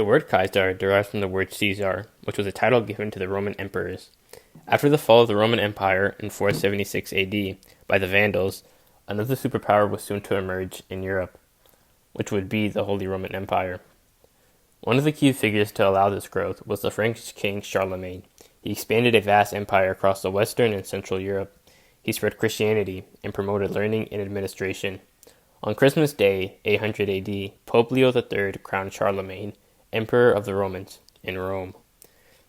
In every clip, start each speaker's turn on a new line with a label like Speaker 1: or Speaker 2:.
Speaker 1: The word Kaiser derives from the word Caesar, which was a title given to the Roman emperors. After the fall of the Roman Empire in 476 AD by the Vandals, another superpower was soon to emerge in Europe, which would be the Holy Roman Empire. One of the key figures to allow this growth was the French king Charlemagne. He expanded a vast empire across the Western and Central Europe. He spread Christianity and promoted learning and administration. On Christmas Day, 800 AD, Pope Leo III crowned Charlemagne Emperor of the Romans in Rome.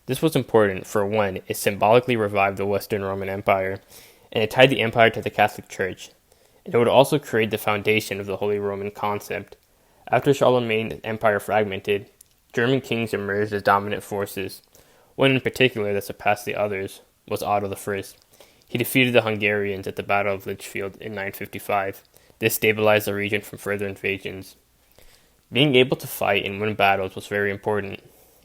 Speaker 1: This was important for one, it symbolically revived the Western Roman Empire, and it tied the empire to the Catholic Church. And it would also create the foundation of the Holy Roman concept. After Charlemagne's empire fragmented, German kings emerged as dominant forces. One in particular that surpassed the others was Otto I. He defeated the Hungarians at the Battle of Lichfield in 955. This stabilized the region from further invasions. Being able to fight and win battles was very important.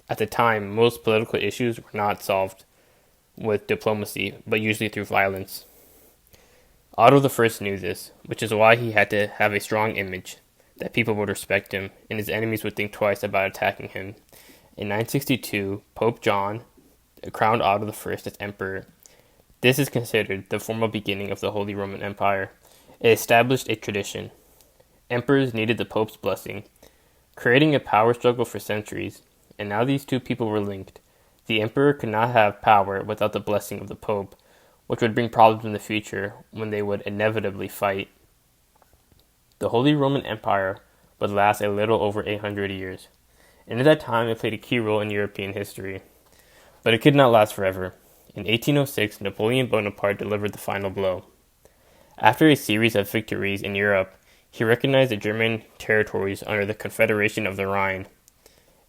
Speaker 1: At the time, most political issues were not solved with diplomacy, but usually through violence. Otto I knew this, which is why he had to have a strong image, that people would respect him, and his enemies would think twice about attacking him. In 962, Pope John crowned Otto I as emperor. This is considered the formal beginning of the Holy Roman Empire. It established a tradition. Emperors needed the Pope's blessing, creating a power struggle for centuries, and now these two people were linked. The emperor could not have power without the blessing of the Pope, which would bring problems in the future when they would inevitably fight. The Holy Roman Empire would last a little over 800 years, and at that time it played a key role in European history. But it could not last forever. In 1806, Napoleon Bonaparte delivered the final blow. After a series of victories in Europe, he recognized the German territories under the Confederation of the Rhine.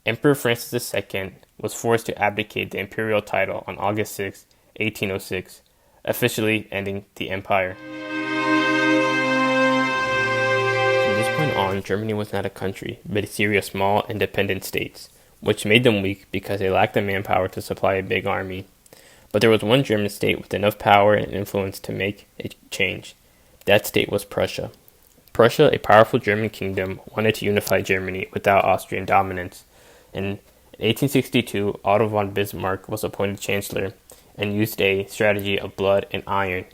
Speaker 1: Emperor Francis II was forced to abdicate the imperial title on August 6, 1806, officially ending the empire. From this point on, Germany was not a country, but a series of small, independent states, which made them weak because they lacked the manpower to supply a big army. But there was one German state with enough power and influence to make a change. That state was Prussia. Prussia, a powerful German kingdom, wanted to unify Germany without Austrian dominance. In 1862, Otto von Bismarck was appointed chancellor and used a strategy of blood and iron.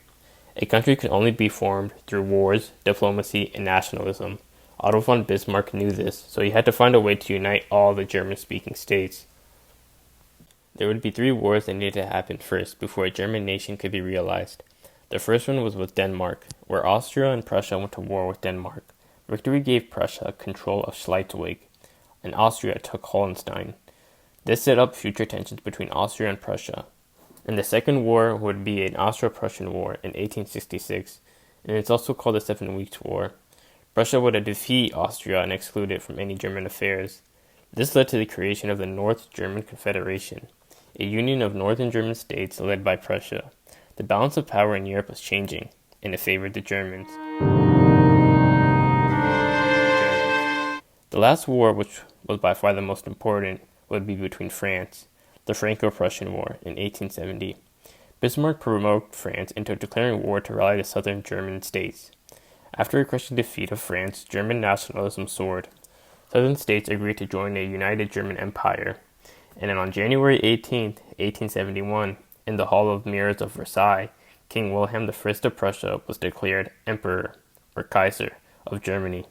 Speaker 1: A country could only be formed through wars, diplomacy, and nationalism. Otto von Bismarck knew this, so he had to find a way to unite all the German-speaking states. There would be 3 wars that needed to happen first before a German nation could be realized. The first one was with Denmark, where Austria and Prussia went to war with Denmark. Victory gave Prussia control of Schleswig, and Austria took Holstein. This set up future tensions between Austria and Prussia. And the second war would be an Austro-Prussian War in 1866, and it's also called the 7 Weeks' War. Prussia would defeat Austria and exclude it from any German affairs. This led to the creation of the North German Confederation, a union of northern German states led by Prussia. The balance of power in Europe was changing, and it favored the Germans. The last war, which was by far the most important, would be between France, the Franco-Prussian War in 1870. Bismarck provoked France into declaring war to rally the southern German states. After a crushing defeat of France, German nationalism soared. Southern states agreed to join a united German empire, and then on January 18, 1871, in the Hall of Mirrors of Versailles, King Wilhelm I of Prussia was declared Emperor, or Kaiser, of Germany.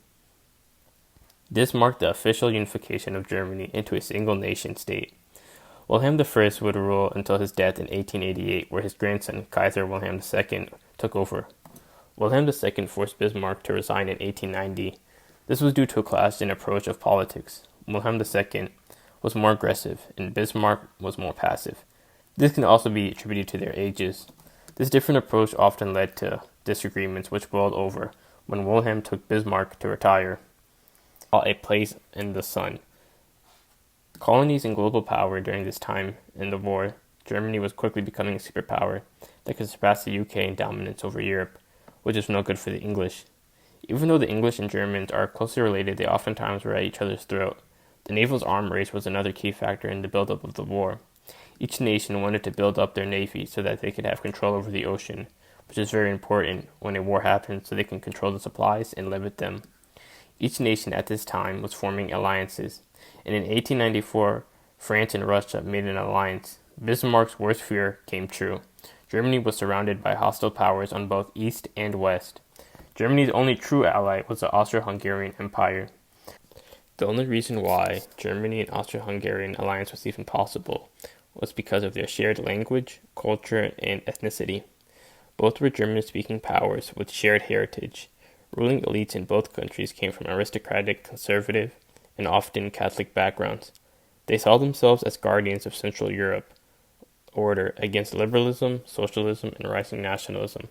Speaker 1: This marked the official unification of Germany into a single nation-state. Wilhelm I would rule until his death in 1888, where his grandson, Kaiser Wilhelm II, took over. Wilhelm II forced Bismarck to resign in 1890. This was due to a clash in approach of politics. Wilhelm II was more aggressive, and Bismarck was more passive. This can also be attributed to their ages. This different approach often led to disagreements which boiled over when Wilhelm took Bismarck to retire. A place in the sun. Colonies and global power during this time in the war, Germany was quickly becoming a superpower that could surpass the UK in dominance over Europe, which is no good for the English. Even though the English and Germans are closely related, they oftentimes were at each other's throat. The naval arms race was another key factor in the buildup of the war. Each nation wanted to build up their navy so that they could have control over the ocean, which is very important when a war happens so they can control the supplies and limit them. Each nation at this time was forming alliances. And in 1894, France and Russia made an alliance. Bismarck's worst fear came true. Germany was surrounded by hostile powers on both east and west. Germany's only true ally was the Austro-Hungarian Empire. The only reason why Germany and Austro-Hungarian alliance was even possible was because of their shared language, culture, and ethnicity. Both were German-speaking powers with shared heritage. Ruling elites in both countries came from aristocratic, conservative, and often Catholic backgrounds. They saw themselves as guardians of Central Europe order against liberalism, socialism, and rising nationalism.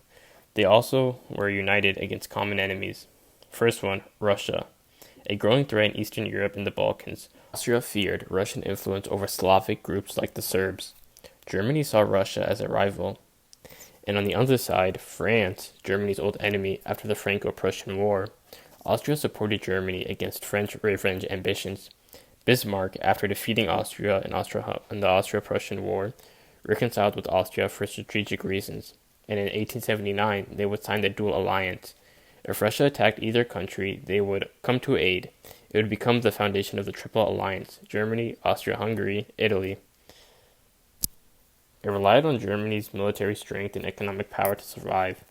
Speaker 1: They also were united against common enemies. First one, Russia, a growing threat in Eastern Europe and the Balkans. Austria feared Russian influence over Slavic groups like the Serbs. Germany saw Russia as a rival. And on the other side, France, Germany's old enemy after the Franco-Prussian War. Austria supported Germany against French revenge ambitions. Bismarck, after defeating Austria in the Austro-Prussian War, reconciled with Austria for strategic reasons. And in 1879, they would sign the dual alliance. If Russia attacked either country, they would come to aid. It would become the foundation of the Triple Alliance: Germany, Austria-Hungary, Italy. It relied on Germany's military strength and economic power to survive.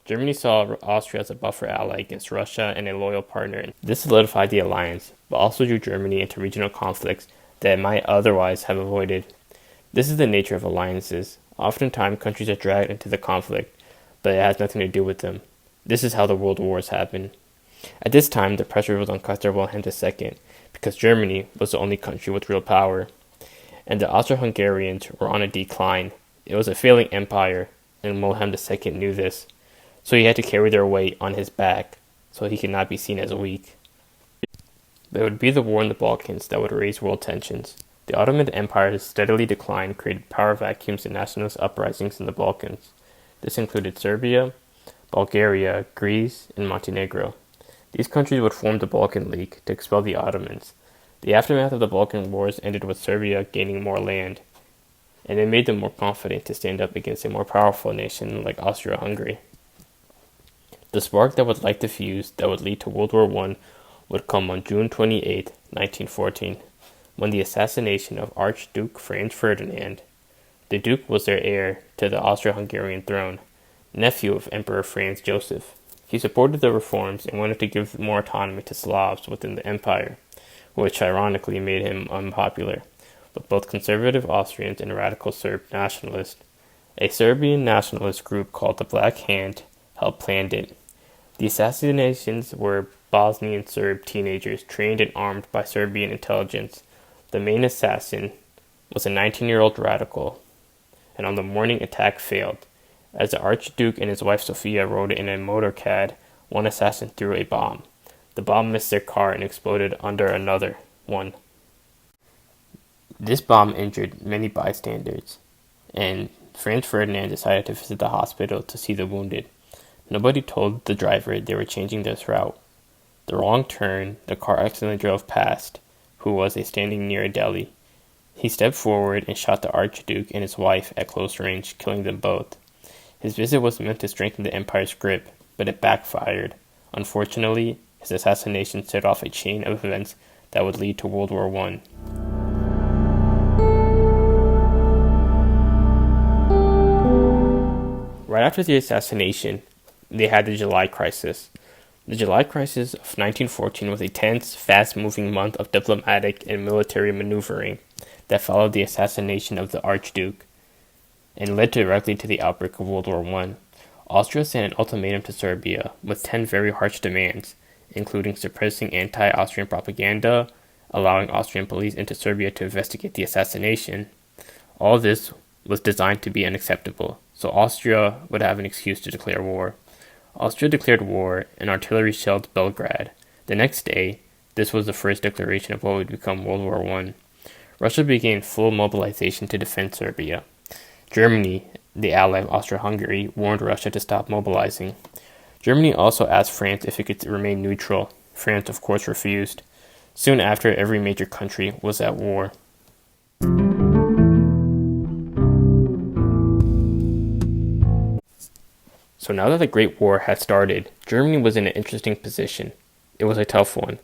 Speaker 1: Germany saw Austria as a buffer ally against Russia and a loyal partner. This solidified the alliance, but also drew Germany into regional conflicts that it might otherwise have avoided. This is the nature of alliances. Oftentimes, countries are dragged into the conflict, but it has nothing to do with them. This is how the world wars happen. At this time, the pressure was on Kaiser II, because Germany was the only country with real power, and the Austro-Hungarians were on a decline. It was a failing empire, and Wilhelm II knew this, so he had to carry their weight on his back, so he could not be seen as weak. But it would be the war in the Balkans that would raise world tensions. The Ottoman Empire's steadily decline created power vacuums and nationalist uprisings in the Balkans. This included Serbia, Bulgaria, Greece, and Montenegro. These countries would form the Balkan League to expel the Ottomans. The aftermath of the Balkan Wars ended with Serbia gaining more land, and it made them more confident to stand up against a more powerful nation like Austria-Hungary. The spark that would light the fuse that would lead to World War I would come on June 28, 1914, when the assassination of Archduke Franz Ferdinand. The Duke was their heir to the Austro-Hungarian throne, nephew of Emperor Franz Joseph. He supported the reforms and wanted to give more autonomy to Slavs within the empire, which ironically made him unpopular with both conservative Austrians and radical Serb nationalists. A Serbian nationalist group called the Black Hand helped plan it. The assassinations were Bosnian Serb teenagers trained and armed by Serbian intelligence. The main assassin was a 19-year-old radical, and on the morning attack failed. As the Archduke and his wife Sophia rode in a motorcad, one assassin threw a bomb. The bomb missed their car and exploded under another one. This bomb injured many bystanders, and Franz Ferdinand decided to visit the hospital to see the wounded. Nobody told the driver they were changing their route. The wrong turn, the car accidentally drove past, who was standing near a deli. He stepped forward and shot the Archduke and his wife at close range, killing them both. His visit was meant to strengthen the empire's grip, but it backfired. Unfortunately, his assassination set off a chain of events that would lead to World War I. Right after the assassination, they had the July Crisis. The July Crisis of 1914 was a tense, fast-moving month of diplomatic and military maneuvering that followed the assassination of the Archduke and led directly to the outbreak of World War I. Austria sent an ultimatum to Serbia with 10 very harsh demands, including suppressing anti-Austrian propaganda, allowing Austrian police into Serbia to investigate the assassination. All this was designed to be unacceptable, so Austria would have an excuse to declare war. Austria declared war, and artillery shelled Belgrade. The next day, this was the first declaration of what would become World War I. Russia began full mobilization to defend Serbia. Germany, the ally of Austria-Hungary, warned Russia to stop mobilizing. Germany also asked France if it could remain neutral. France, of course, refused. Soon after, every major country was at war. So now that the Great War had started, Germany was in an interesting position. It was a tough one.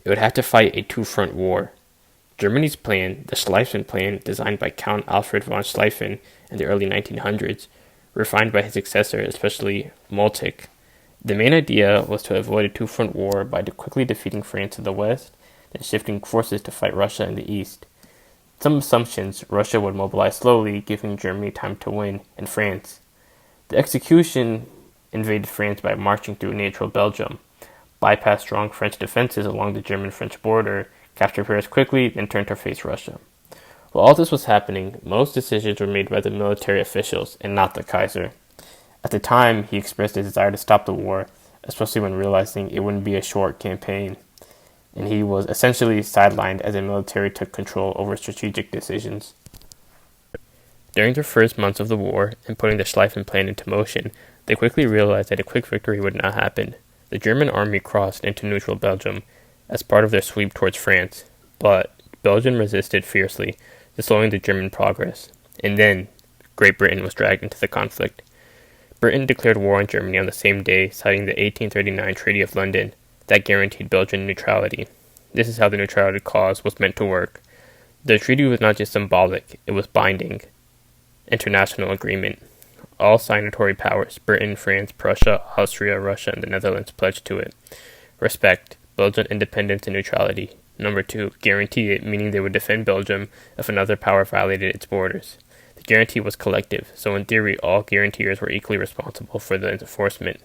Speaker 1: It would have to fight a two-front war. Germany's plan, the Schlieffen Plan, designed by Count Alfred von Schlieffen in the early 1900s, refined by his successor, especially Moltke. The main idea was to avoid a two-front war by quickly defeating France in the west, then shifting forces to fight Russia in the east. Some assumptions, Russia would mobilize slowly, giving Germany time to win, and France. The execution invaded France by marching through neutral Belgium, bypassed strong French defenses along the German-French border, captured Paris quickly, then turned to face Russia. While all this was happening, most decisions were made by the military officials and not the Kaiser. At the time, he expressed a desire to stop the war, especially when realizing it wouldn't be a short campaign, and he was essentially sidelined as the military took control over strategic decisions. During the first months of the war and putting the Schlieffen Plan into motion, they quickly realized that a quick victory would not happen. The German army crossed into neutral Belgium as part of their sweep towards France, but Belgium resisted fiercely, slowing the German progress. And then, Great Britain was dragged into the conflict. Britain declared war on Germany on the same day, citing the 1839 Treaty of London that guaranteed Belgian neutrality. This is how the neutrality clause was meant to work. The treaty was not just symbolic, it was binding. International agreement. All signatory powers, Britain, France, Prussia, Austria, Russia, and the Netherlands, pledged to it. Respect, Belgian independence and neutrality. Number 2, guarantee it, meaning they would defend Belgium if another power violated its borders. The guarantee was collective, so in theory all guaranteers were equally responsible for the enforcement.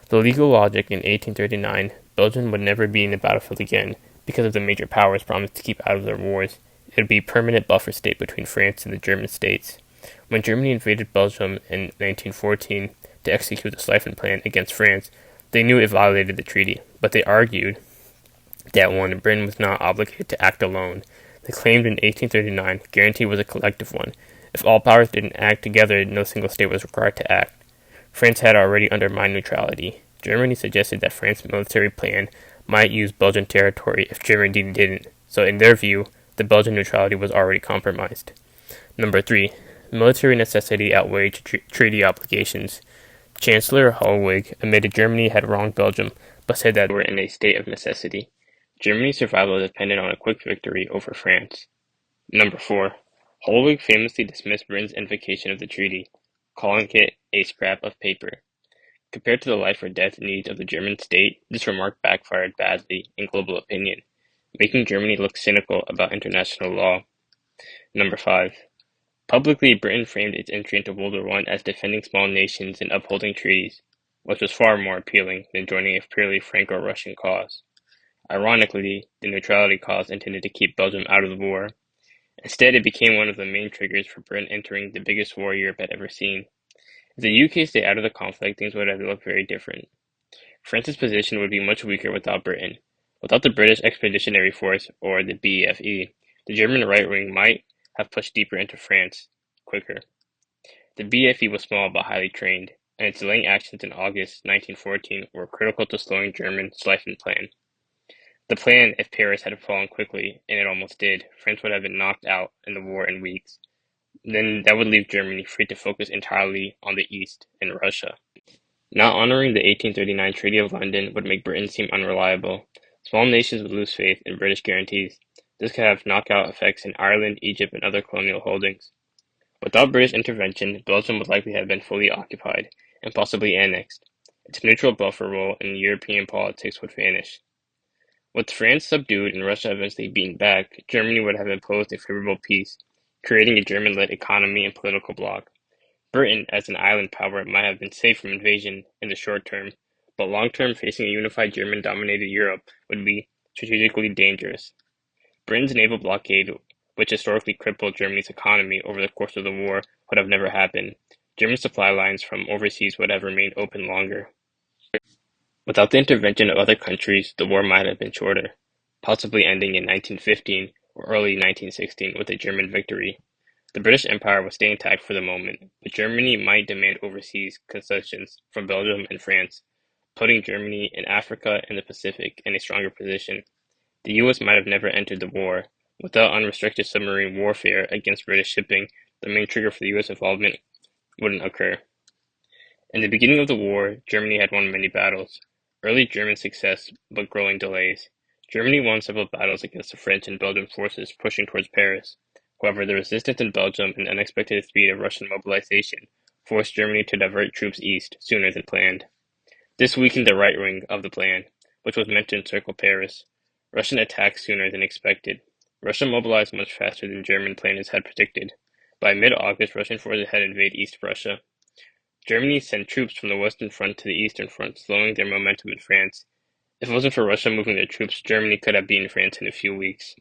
Speaker 1: The legal logic in 1839, Belgium would never be in the battlefield again because of the major powers promised to keep out of their wars. It would be a permanent buffer state between France and the German states. When Germany invaded Belgium in 1914 to execute the Schlieffen Plan against France, they knew it violated the treaty, but they argued that one, Britain was not obligated to act alone. They claimed in 1839 the guarantee was a collective one. If all powers didn't act together, no single state was required to act. France had already undermined neutrality. Germany suggested that France's military plan might use Belgian territory if Germany didn't, so in their view, the Belgian neutrality was already compromised. Number 3. Military necessity outweighed treaty obligations. Chancellor Hallwig admitted Germany had wronged Belgium, but said that they were in a state of necessity. Germany's survival depended on a quick victory over France. Number 4. Hallwig famously dismissed Britain's invocation of the treaty, calling it a scrap of paper. Compared to the life or death needs of the German state, this remark backfired badly in global opinion, making Germany look cynical about international law. Number 5. Publicly, Britain framed its entry into World War I as defending small nations and upholding treaties, which was far more appealing than joining a purely Franco-Russian cause. Ironically, the neutrality clause intended to keep Belgium out of the war. Instead, it became one of the main triggers for Britain entering the biggest war Europe had ever seen. If the UK stayed out of the conflict, things would have looked very different. France's position would be much weaker without Britain. Without the British Expeditionary Force, or the BEFE, the German right wing might have pushed deeper into France quicker. The BFE was small but highly trained, and its delaying actions in August 1914 were critical to slowing German Schlieffen Plan. The plan, if Paris had fallen quickly, and it almost did, France would have been knocked out in the war in weeks. Then that would leave Germany free to focus entirely on the East and Russia. Not honoring the 1839 Treaty of London would make Britain seem unreliable. Small nations would lose faith in British guarantees. This could have knockout effects in Ireland, Egypt, and other colonial holdings. Without British intervention, Belgium would likely have been fully occupied, and possibly annexed. Its neutral buffer role in European politics would vanish. With France subdued and Russia eventually beaten back, Germany would have imposed a favorable peace, creating a German-led economy and political bloc. Britain, as an island power, might have been safe from invasion in the short term, but long-term facing a unified German-dominated Europe would be strategically dangerous. Britain's naval blockade, which historically crippled Germany's economy over the course of the war, would have never happened. German supply lines from overseas would have remained open longer. Without the intervention of other countries, the war might have been shorter, possibly ending in 1915 or early 1916 with a German victory. The British Empire would stay intact for the moment, but Germany might demand overseas concessions from Belgium and France, putting Germany in Africa and the Pacific in a stronger position. The US might have never entered the war. Without unrestricted submarine warfare against British shipping, the main trigger for the US involvement wouldn't occur. In the beginning of the war, Germany had won many battles. Early German success, but growing delays. Germany won several battles against the French and Belgian forces pushing towards Paris. However, the resistance in Belgium and unexpected speed of Russian mobilization forced Germany to divert troops east sooner than planned. This weakened the right wing of the plan, which was meant to encircle Paris. Russian attacked sooner than expected. Russia mobilized much faster than German planners had predicted. By mid-August, Russian forces had invaded East Prussia. Germany sent troops from the Western Front to the Eastern Front, slowing their momentum in France. If it wasn't for Russia moving their troops, Germany could have beaten France in a few weeks.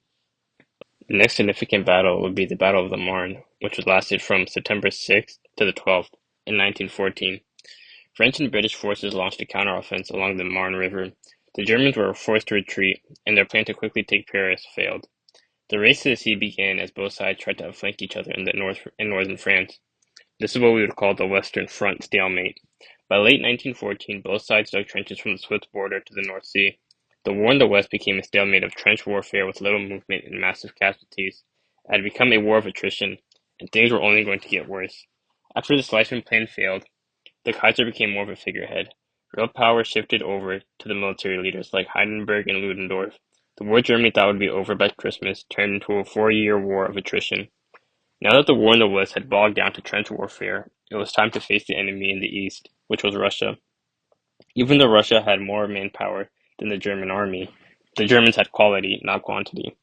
Speaker 1: The next significant battle would be the Battle of the Marne, which lasted from September 6th to the 12th in 1914. French and British forces launched a counteroffensive along the Marne River. The Germans were forced to retreat, and their plan to quickly take Paris failed. The race to the sea began as both sides tried to outflank each other in northern France. This is what we would call the Western Front stalemate. By late 1914, both sides dug trenches from the Swiss border to the North Sea. The war in the West became a stalemate of trench warfare with little movement and massive casualties. It had become a war of attrition, and things were only going to get worse. After the Schleswig plan failed, the Kaiser became more of a figurehead. Real power shifted over to the military leaders like Hindenburg and Ludendorff. The war Germany thought would be over by Christmas turned into a 4-year war of attrition. Now that the war in the West had bogged down to trench warfare, it was time to face the enemy in the East, which was Russia. Even though Russia had more manpower than the German army, the Germans had quality, not quantity.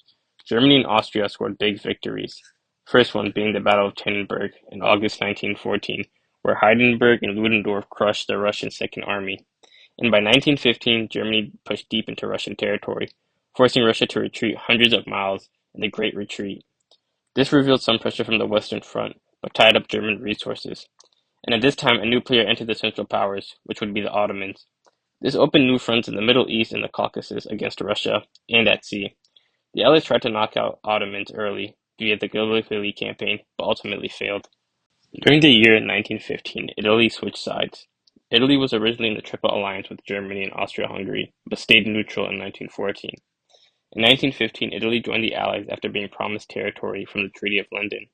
Speaker 1: Germany and Austria scored big victories. First one being the Battle of Tannenberg in August 1914, where Hindenburg and Ludendorff crushed the Russian Second Army. And by 1915, Germany pushed deep into Russian territory, forcing Russia to retreat hundreds of miles in the Great Retreat. This revealed some pressure from the Western Front, but tied up German resources. And at this time, a new player entered the Central Powers, which would be the Ottomans. This opened new fronts in the Middle East and the Caucasus against Russia, and at sea. The Allies tried to knock out Ottomans early via the Gallipoli campaign, but ultimately failed. During the year 1915, Italy switched sides. Italy was originally in the Triple Alliance with Germany and Austria-Hungary, but stayed neutral in 1914. In 1915, Italy joined the Allies after being promised territory from the Treaty of London.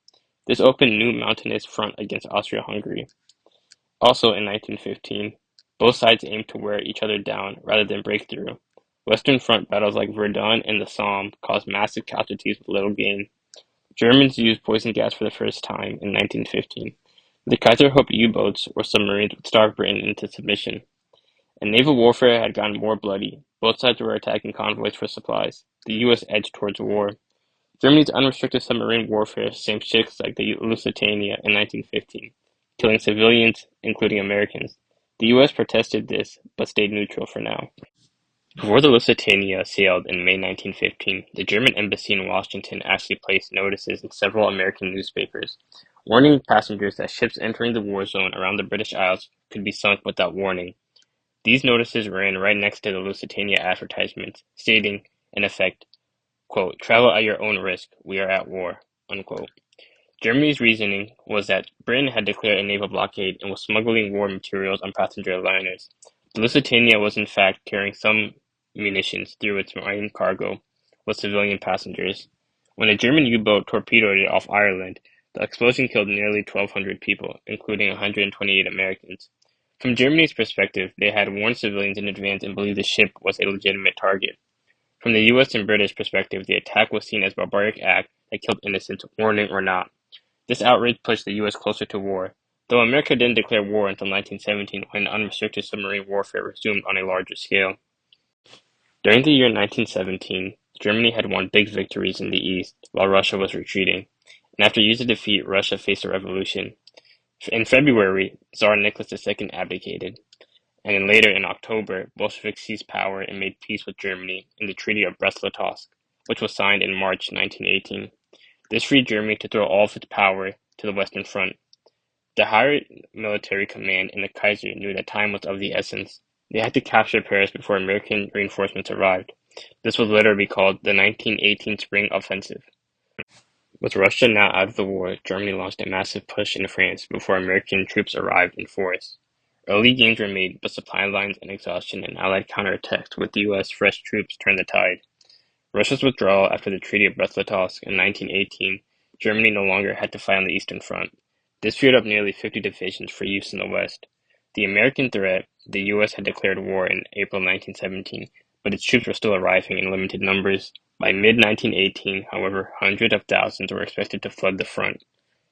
Speaker 1: This opened a new mountainous front against Austria-Hungary. Also in 1915, both sides aimed to wear each other down rather than break through. Western Front battles like Verdun and the Somme caused massive casualties with little gain. Germans used poison gas for the first time in 1915. The Kaiser hoped U-boats or submarines would starve Britain into submission. And naval warfare had gotten more bloody. Both sides were attacking convoys for supplies. The U.S. edged towards war. Germany's unrestricted submarine warfare sank ships like the Lusitania in 1915, killing civilians, including Americans. The U.S. protested this, but stayed neutral for now. Before the Lusitania sailed in May 1915, the German embassy in Washington actually placed notices in several American newspapers, warning passengers that ships entering the war zone around the British Isles could be sunk without warning. These notices ran right next to the Lusitania advertisements, stating, in effect, quote, "Travel at your own risk. We are at war." Unquote. Germany's reasoning was that Britain had declared a naval blockade and was smuggling war materials on passenger liners. The Lusitania was in fact carrying some munitions through its marine cargo with civilian passengers. When a German U-boat torpedoed it off Ireland, the explosion killed nearly 1,200 people, including 128 Americans. From Germany's perspective, they had warned civilians in advance and believed the ship was a legitimate target. From the US and British perspective, the attack was seen as a barbaric act that killed innocents, warning or not. This outrage pushed the US closer to war, though America didn't declare war until 1917 when unrestricted submarine warfare resumed on a larger scale. During the year 1917, Germany had won big victories in the east, while Russia was retreating, and after years of defeat, Russia faced a revolution. In February, Tsar Nicholas II abdicated, and then later in October, Bolsheviks seized power and made peace with Germany in the Treaty of Brest-Litovsk, which was signed in March 1918. This freed Germany to throw all of its power to the Western Front. The higher military command and the Kaiser knew that time was of the essence. They had to capture Paris before American reinforcements arrived. This would later be called the 1918 Spring Offensive. With Russia now out of the war, Germany launched a massive push into France before American troops arrived in force. Early gains were made, but supply lines and exhaustion and Allied counterattacks with U.S. fresh troops turned the tide. Russia's withdrawal after the Treaty of Brest-Litovsk in 1918, Germany no longer had to fight on the Eastern Front. This freed up nearly 50 divisions for use in the West. The American threat, the U.S. had declared war in April 1917, but its troops were still arriving in limited numbers. By mid-1918, however, hundreds of thousands were expected to flood the front.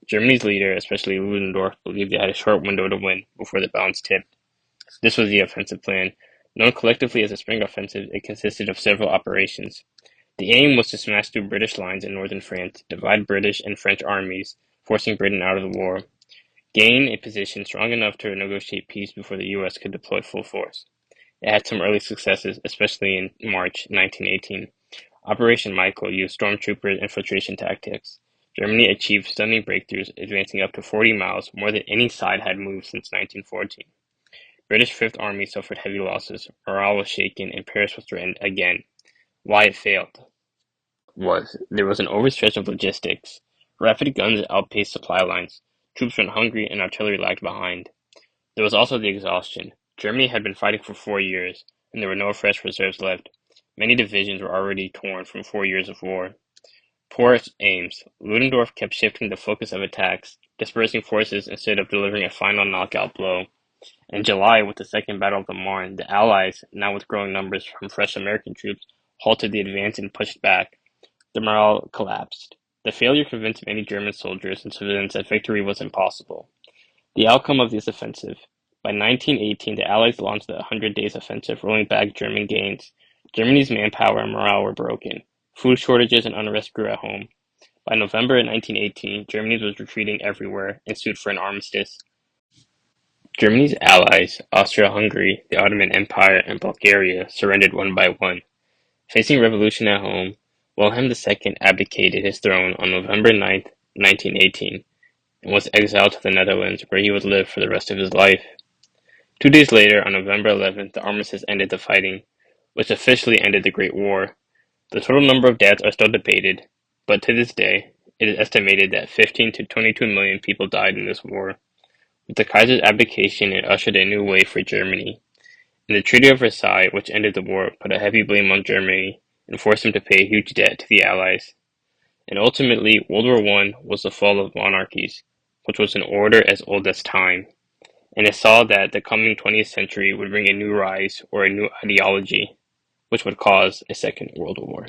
Speaker 1: Germany's leader, especially Ludendorff, believed they had a short window to win before the balance tipped. This was the offensive plan. Known collectively as the Spring Offensive, it consisted of several operations. The aim was to smash through British lines in northern France, divide British and French armies, forcing Britain out of the war, gain a position strong enough to negotiate peace before the U.S. could deploy full force. It had some early successes, especially in March 1918. Operation Michael used stormtrooper infiltration tactics. Germany achieved stunning breakthroughs, advancing up to 40 miles, more than any side had moved since 1914. British Fifth Army suffered heavy losses, morale was shaken, and Paris was threatened again. Why it failed was there was an overstretch of logistics. Rapid guns outpaced supply lines. Troops went hungry and artillery lagged behind. There was also the exhaustion. Germany had been fighting for 4 years, and there were no fresh reserves left. Many divisions were already torn from 4 years of war. Poor aims. Ludendorff kept shifting the focus of attacks, dispersing forces instead of delivering a final knockout blow. In July, with the Second Battle of the Marne, the Allies, now with growing numbers from fresh American troops, halted the advance and pushed back. The morale collapsed. The failure convinced many German soldiers and civilians that victory was impossible. The outcome of this offensive. By 1918, the Allies launched the Hundred Days Offensive, rolling back German gains. Germany's manpower and morale were broken. Food shortages and unrest grew at home. By November 1918, Germany was retreating everywhere and sued for an armistice. Germany's allies, Austria-Hungary, the Ottoman Empire, and Bulgaria, surrendered one by one. Facing revolution at home, Wilhelm II abdicated his throne on November 9, 1918, and was exiled to the Netherlands, where he would live for the rest of his life. 2 days later, on November 11th, the armistice ended the fighting, which officially ended the Great War. The total number of deaths are still debated, but to this day, it is estimated that 15 to 22 million people died in this war. With the Kaiser's abdication, it ushered a new wave for Germany, and the Treaty of Versailles, which ended the war, put a heavy blame on Germany and forced him to pay a huge debt to the Allies. And ultimately, World War I was the fall of monarchies, which was an order as old as time, and it saw that the coming 20th century would bring a new rise or a new ideology, which would cause a second world war.